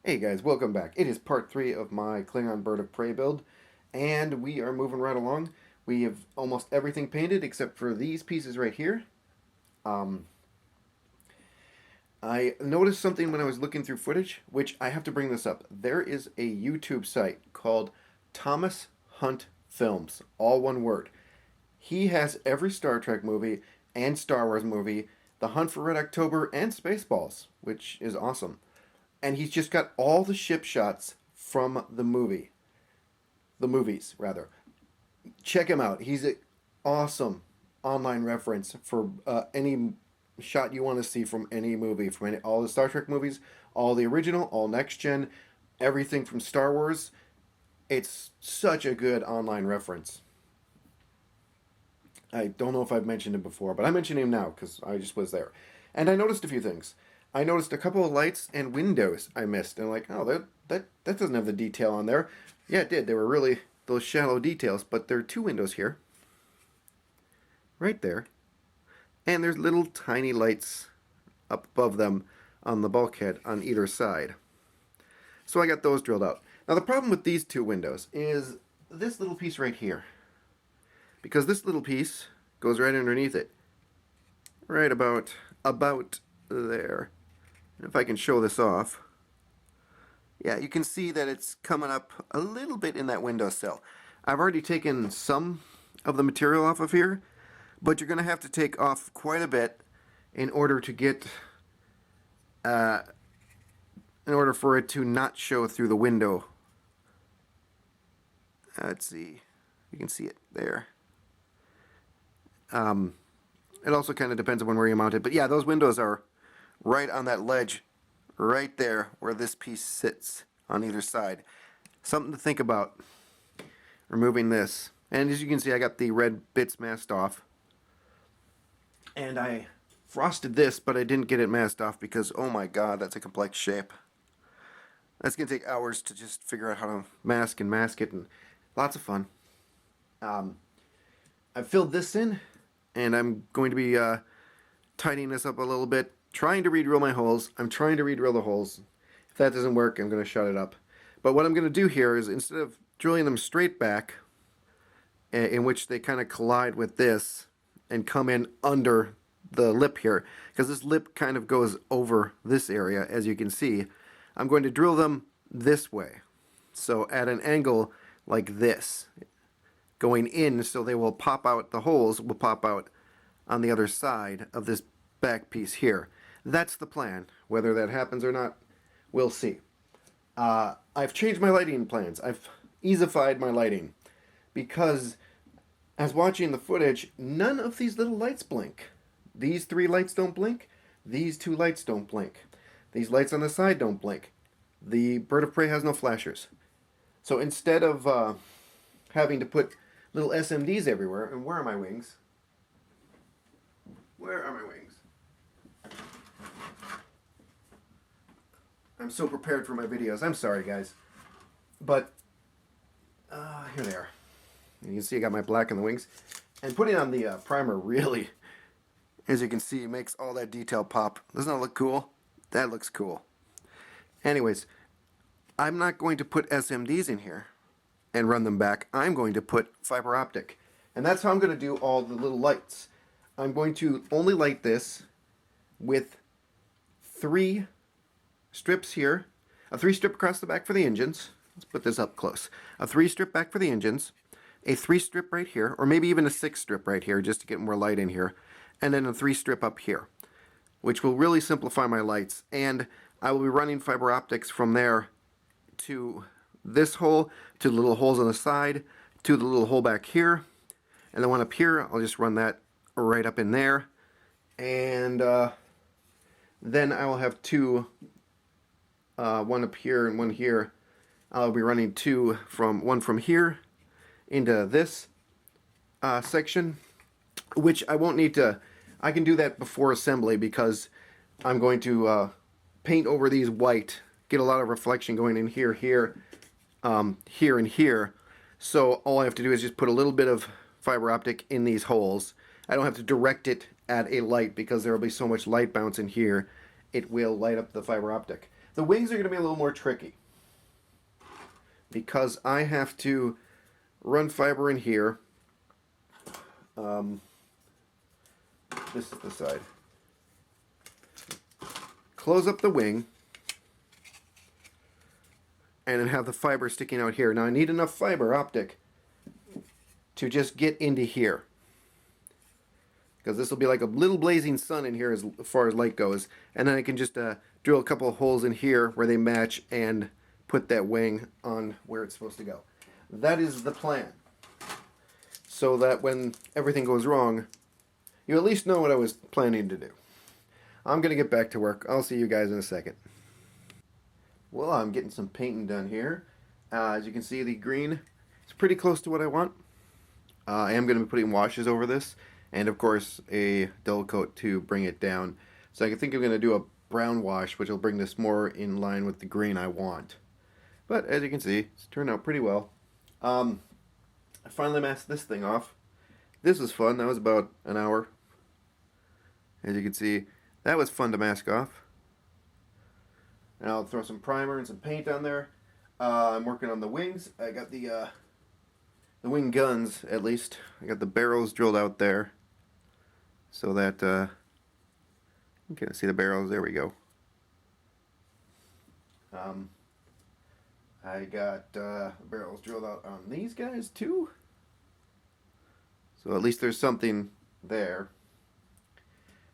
Hey guys, welcome back. It is part 3 of my Klingon Bird of Prey build, and we are moving right along. We have almost everything painted except for these pieces right here. Um, I noticed something when I was looking through footage, which I have to bring this up. There is a YouTube site called Thomas Hunt Films, all one word. He has every Star Trek movie and Star Wars movie, The Hunt for Red October, and Spaceballs, which is awesome. And he's just got all the ship shots from the movies rather. Check him out. He's an awesome online reference for any shot you want to see from any movie, from all the Star Trek movies, all the original, all next gen, everything from Star Wars. It's such a good online reference. I don't know if I've mentioned him before, but I mention him now because I just was there. And I noticed a few things. I noticed a couple of lights and windows I missed. And I'm like, oh, that doesn't have the detail on there. Yeah, it did. They were really those shallow details. But there are two windows here. Right there. And there's little tiny lights up above them on the bulkhead on either side. So I got those drilled out. Now the problem with these two windows is this little piece right here. Because this little piece goes right underneath it. Right about there. If I can show this off. Yeah, you can see that it's coming up a little bit in that windowsill. I've already taken some of the material off of here, but you're going to have to take off quite a bit in order to get, in order for it to not show through the window. Let's see. You can see it there. It also kind of depends on where you mount it, but yeah, those windows are right on that ledge, right there where this piece sits on either side. Something to think about, removing this. And as you can see, I got the red bits masked off. And I frosted this, but I didn't get it masked off because, oh my god, that's a complex shape. That's going to take hours to just figure out how to mask it, and lots of fun. I've filled this in, and I'm going to be tidying this up a little bit. Trying to re-drill my holes. I'm trying to re-drill the holes. If that doesn't work, I'm going to shut it up. But what I'm going to do here is, instead of drilling them straight back, in which they kind of collide with this and come in under the lip here, because this lip kind of goes over this area, as you can see, I'm going to drill them this way. So at an angle like this, going in, so they will pop out, the holes will pop out on the other side of this back piece here. That's the plan. Whether that happens or not, we'll see. I've changed my lighting plans. I've easified my lighting because, as watching the footage, none of these little lights blink. These three lights don't blink. These two lights don't blink. These lights on the side don't blink. The Bird of Prey has no flashers. So instead of having to put little SMDs everywhere, and where are my wings? Where are my wings? I'm so prepared for my videos. I'm sorry, guys. But, here they are. And you can see I got my black in the wings. And putting on the primer really, as you can see, makes all that detail pop. Doesn't that look cool? That looks cool. Anyways, I'm not going to put SMDs in here and run them back. I'm going to put fiber optic. And that's how I'm going to do all the little lights. I'm going to only light this with 3 strips here, a 3-strip across the back for the engines. Let's put this up close. A 3-strip back for the engines, a 3-strip right here, or maybe even a 6-strip right here just to get more light in here, and then a 3-strip up here, which will really simplify my lights. And I will be running fiber optics from there to this hole, to the little holes on the side, to the little hole back here, and the one up here, I'll just run that right up in there. And then I will have 2, one up here and one here. I'll be running one from here into this section, which I won't need to, I can do that before assembly because I'm going to paint over these white, get a lot of reflection going in here, here, here, and here. So all I have to do is just put a little bit of fiber optic in these holes. I don't have to direct it at a light because there will be so much light bounce in here, it will light up the fiber optic. The wings are going to be a little more tricky because I have to run fiber in here. This is the side. Close up the wing and then have the fiber sticking out here. Now I need enough fiber optic to just get into here, because this will be like a little blazing sun in here as far as light goes, and then I can just drill a couple of holes in here where they match and put that wing on where it's supposed to go. That is the plan, so that when everything goes wrong, you at least know what I was planning to do. I'm going to get back to work. I'll see you guys in a second. Well, I'm getting some painting done here. As you can see, the green is pretty close to what I want. I am going to be putting washes over this, and of course a dull coat to bring it down. So I think I'm going to do a brown wash, which will bring this more in line with the green I want. But as you can see, it's turned out pretty well. I finally masked this thing off. This was fun. That was about an hour. As you can see, that was fun to mask off. And I'll throw some primer and some paint on there. I'm working on the wings. I got the wing guns, at least. I got the barrels drilled out there, so that you can see the barrels. There we go. I got barrels drilled out on these guys too, so at least there's something there.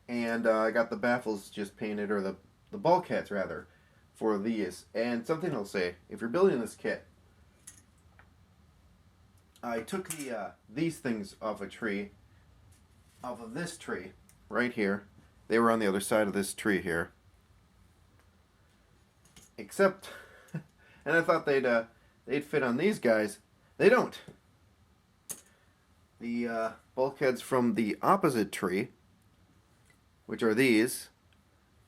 And I got the baffles just painted, or the bulkheads rather, for these. And something I'll say, if you're building this kit, I took these things off a tree, off of this tree right here. They were on the other side of this tree here. Except, and I thought they'd fit on these guys. They don't. The bulkheads from the opposite tree, which are these,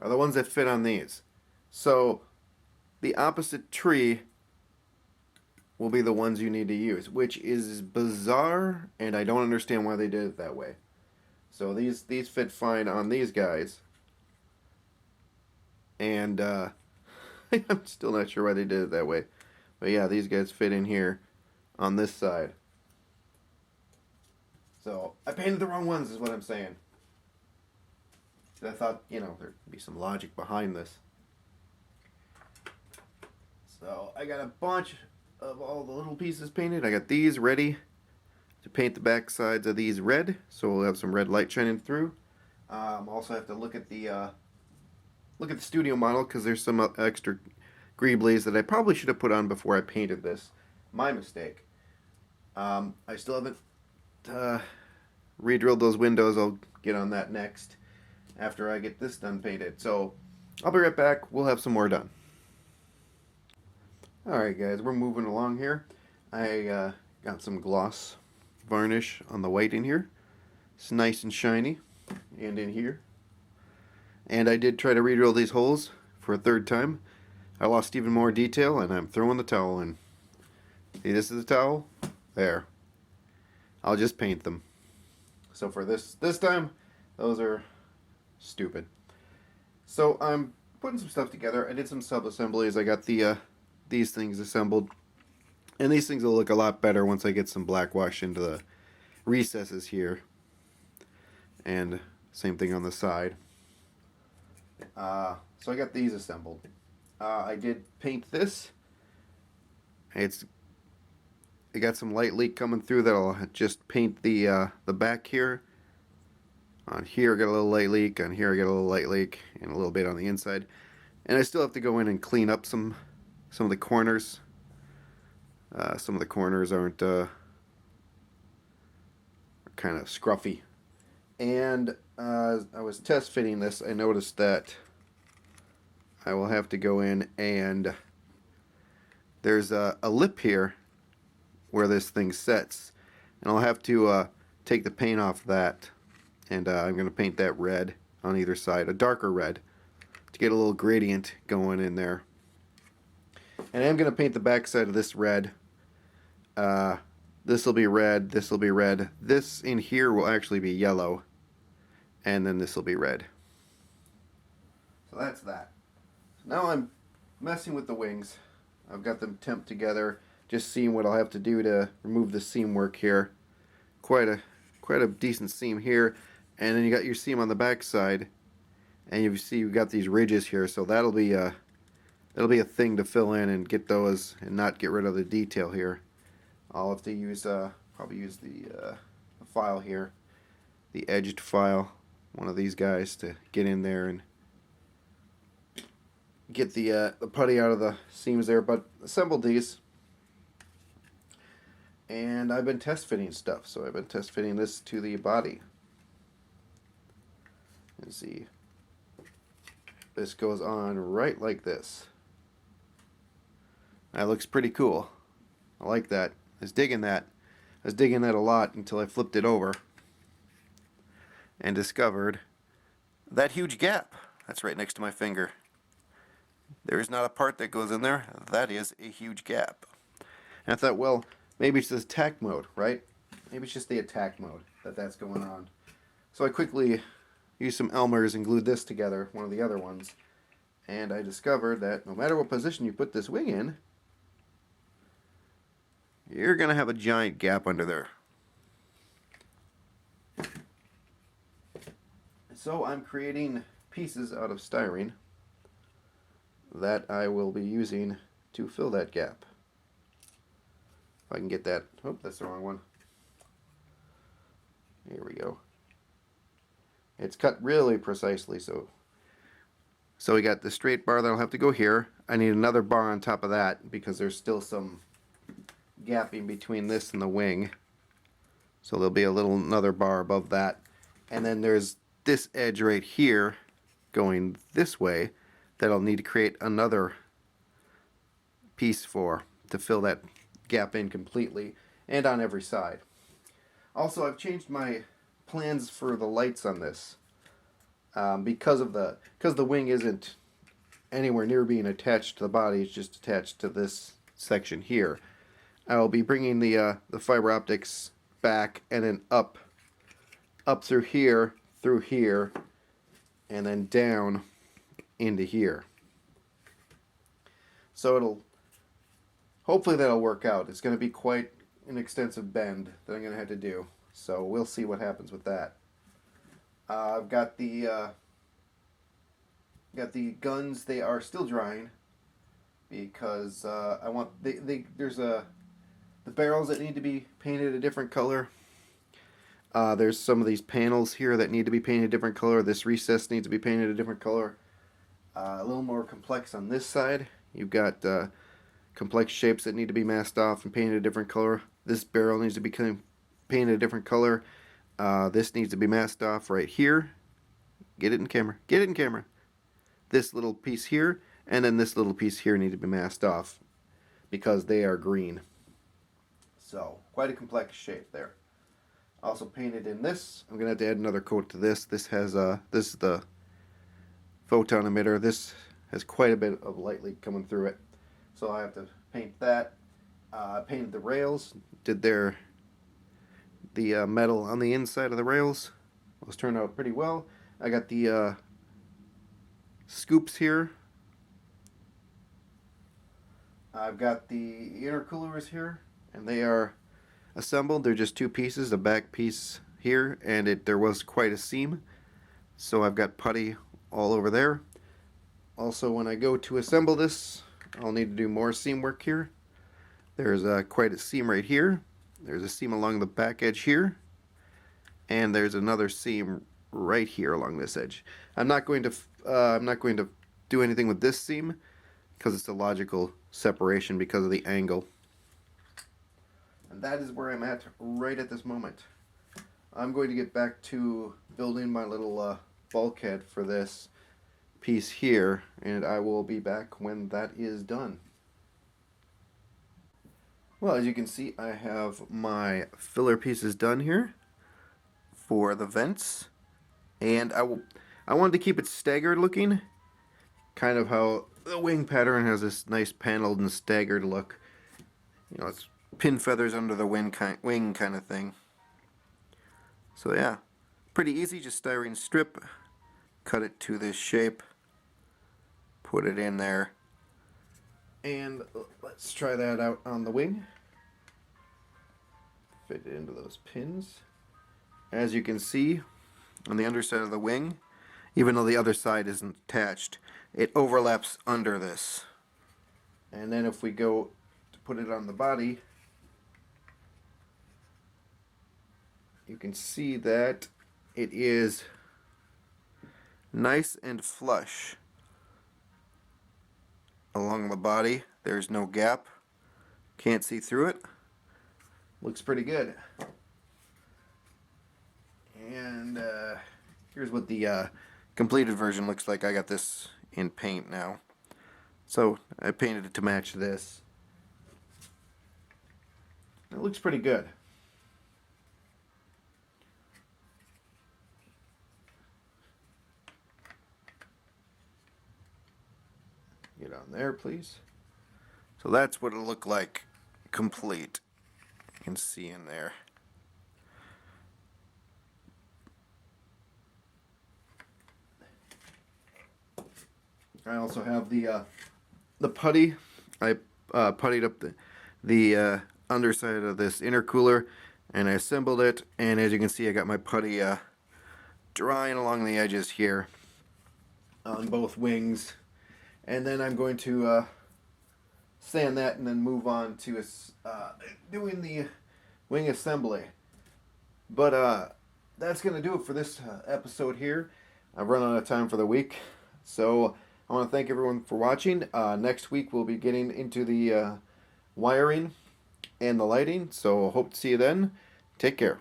are the ones that fit on these. So the opposite tree will be the ones you need to use, which is bizarre, and I don't understand why they did it that way. So these fit fine on these guys, and I'm still not sure why they did it that way. But yeah, these guys fit in here on this side. So I painted the wrong ones is what I'm saying. I thought, you know, there'd be some logic behind this. So I got a bunch of all the little pieces painted. I got these ready to paint the back sides of these red, so we'll have some red light shining through. Also have to look at the studio model, because there's some extra greeblies that I probably should have put on before I painted this. My mistake. I still haven't re-drilled those windows. I'll get on that next after I get this done painted. So I'll be right back. We'll have some more done. Alright guys, we're moving along here. I got some gloss varnish on the white in here. It's nice and shiny. And in here. And I did try to re-drill these holes for a third time. I lost even more detail, and I'm throwing the towel in. See, this is the towel. There. I'll just paint them. So for this time, those are stupid. So I'm putting some stuff together. I did some sub-assemblies. I got these things assembled. And these things will look a lot better once I get some black wash into the recesses here. And same thing on the side. So I got these assembled. I did paint this. It got some light leak coming through that I'll just paint the back here. On here I got a little light leak. On here I got a little light leak, and a little bit on the inside. And I still have to go in and clean up some of the corners. Some of the corners aren't kind of scruffy. And I was test fitting this. I noticed that I will have to go in, and there's a lip here where this thing sets, and I'll have to take the paint off that, and I'm going to paint that red on either side, a darker red, to get a little gradient going in there. And I am going to paint the back side of this red. This will be red, this will be red, this in here will actually be yellow, and then this will be red. So that's that. So now I'm messing with the wings. I've got them temped together, just seeing what I'll have to do to remove the seam work here. Quite a decent seam here, and then you got your seam on the back side, and you see you've got these ridges here, so that'll be a thing to fill in and get those and not get rid of the detail here. I'll have to use probably use the file here, the edged file, one of these guys, to get in there and get the putty out of the seams there. But assembled these, and I've been test fitting stuff. So I've been test fitting this to the body. And see, this goes on right like this. That looks pretty cool. I like that. I was digging that. I was digging that a lot until I flipped it over and discovered that huge gap that's right next to my finger. There is not a part that goes in there. That is a huge gap. And I thought, well, maybe it's this attack mode, right? Maybe it's just the attack mode that's going on. So I quickly used some Elmers and glued this together, one of the other ones. And I discovered that no matter what position you put this wing in, you're going to have a giant gap under there. So I'm creating pieces out of styrene that I will be using to fill that gap. If I can get that. Oh, that's the wrong one. Here we go. It's cut really precisely, so we got the straight bar that'll have to go here. I need another bar on top of that because there's still some gapping between this and the wing. So there'll be another bar above that. And then there's this edge right here going this way that I'll need to create another piece for to fill that gap in completely and on every side. Also, I've changed my plans for the lights on this because the wing isn't anywhere near being attached to the body. It's just attached to this section here. I will be bringing the fiber optics back and then up through here, and then down into here. So hopefully that'll work out. It's going to be quite an extensive bend that I'm going to have to do. So we'll see what happens with that. I've got the guns. They are still drying because I want there's the barrels that need to be painted a different color. There's some of these panels here that need to be painted a different color. This recess needs to be painted a different color. A little more complex on this side. You've got complex shapes that need to be masked off and painted a different color. This barrel needs to be painted a different color. This needs to be masked off right here. Get it in camera. Get it in camera. This little piece here and then this little piece here need to be masked off because they are green. So quite a complex shape there. Also painted in this. I'm gonna have to add another coat to this. This has this is the photon emitter. This has quite a bit of light leak coming through it, so I have to paint that. Painted the rails. Did the metal on the inside of the rails. Those turned out pretty well. I got the scoops here. I've got the intercoolers here, and they are assembled. They're just two pieces, the back piece here, and there was quite a seam, so I've got putty all over there. Also, when I go to assemble this, I'll need to do more seam work here. There's quite a seam right here. There's a seam along the back edge here, and there's another seam right here along this edge. I'm not going to do anything with this seam because it's a logical separation because of the angle. And that is where I'm at right at this moment. I'm going to get back to building my little bulkhead for this piece here, and I will be back when that is done. Well, as you can see, I have my filler pieces done here for the vents, and I wanted to keep it staggered looking, kind of how the wing pattern has this nice paneled and staggered look. You know, it's pin feathers under the wing kind of thing. So yeah, pretty easy. Just styrene strip, cut it to this shape, put it in there, And let's try that out on the wing. Fit it into those pins. As you can see, on the underside of the wing, even though the other side isn't attached, it overlaps under this. And then if we go to put it on the body, you can see that it is nice and flush along the body. There's no gap. Can't see through it. Looks pretty good. And here's what the completed version looks like. I got this in paint now. So I painted it to match this. It looks pretty good. Get on there, please. So that's what it'll look like complete. You can see in there. I also have the putty. I puttied up the underside of this intercooler, and I assembled it. And as you can see, I got my putty drying along the edges here on both wings. And then I'm going to sand that and then move on to doing the wing assembly. But that's going to do it for this episode here. I've run out of time for the week. So I want to thank everyone for watching. Next week we'll be getting into the wiring and the lighting. So hope to see you then. Take care.